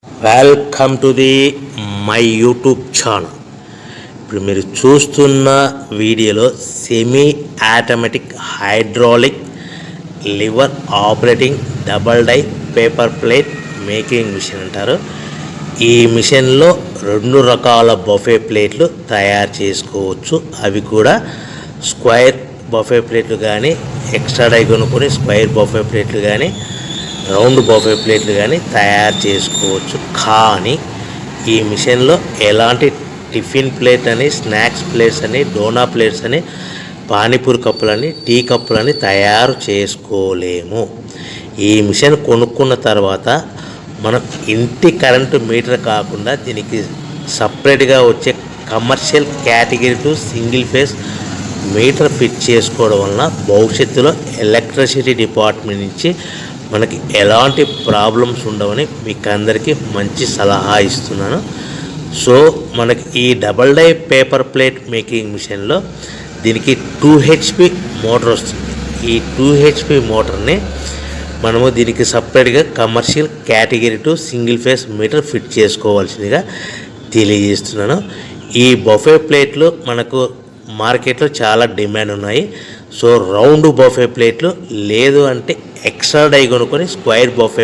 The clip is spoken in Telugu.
Welcome to the my YouTube channel. ఇప్పుడు మీరు చూస్తున్న వీడియోలో semi automatic hydraulic lever operating double die paper plate making machine అంటారు. ఈ మిషన్లో 2 రకాల బఫే ప్లేట్లు తయారు చేసుకోవచ్చు. అవి కూడా స్క్వేర్ బఫే ప్లేట్లు కానీ, ఎక్స్ట్రా డై కొనుక్కొని స్క్వేర్ బఫే ప్లేట్లు కానీ, రౌండ్ బఫే ప్లేట్లు కానీ తయారు చేసుకోవచ్చు. కానీ ఈ మిషన్లో ఎలాంటి టిఫిన్ ప్లేట్ అని, స్నాక్స్ ప్లేట్స్ అని, డోనా ప్లేట్స్ అని, పానీపూరి కప్పులని, టీ కప్పులని తయారు చేసుకోలేము. ఈ మిషన్ కొనుక్కున్న తర్వాత మనం ఇంటి కరెంటు మీటర్ కాకుండా దీనికి సపరేట్గా వచ్చే commercial category to single phase metre fit చేసుకోవడం వలన భవిష్యత్తులో ఎలక్ట్రిసిటీ డిపార్ట్మెంట్ నుంచి మనకి ఎలాంటి ప్రాబ్లమ్స్ ఉండవని మీకు అందరికీ మంచి సలహా ఇస్తున్నాను. సో మనకి ఈ double die paper plate making మిషన్లో దీనికి 2 HP మోటార్ వస్తుంది. ఈ 2 HP మోటార్ని మనము దీనికి సపరేట్గా commercial category to single phase metre fit చేసుకోవాల్సిందిగా తెలియజేస్తున్నాను. ఈ బఫే ప్లేట్లు మనకు మార్కెట్లో చాలా డిమాండ్ ఉన్నాయి. సో రౌండ్ బఫే ప్లేట్లు లేదు అంటే ఎక్స్ట్రా డై కొనుక్కొని స్క్వేర్ బఫే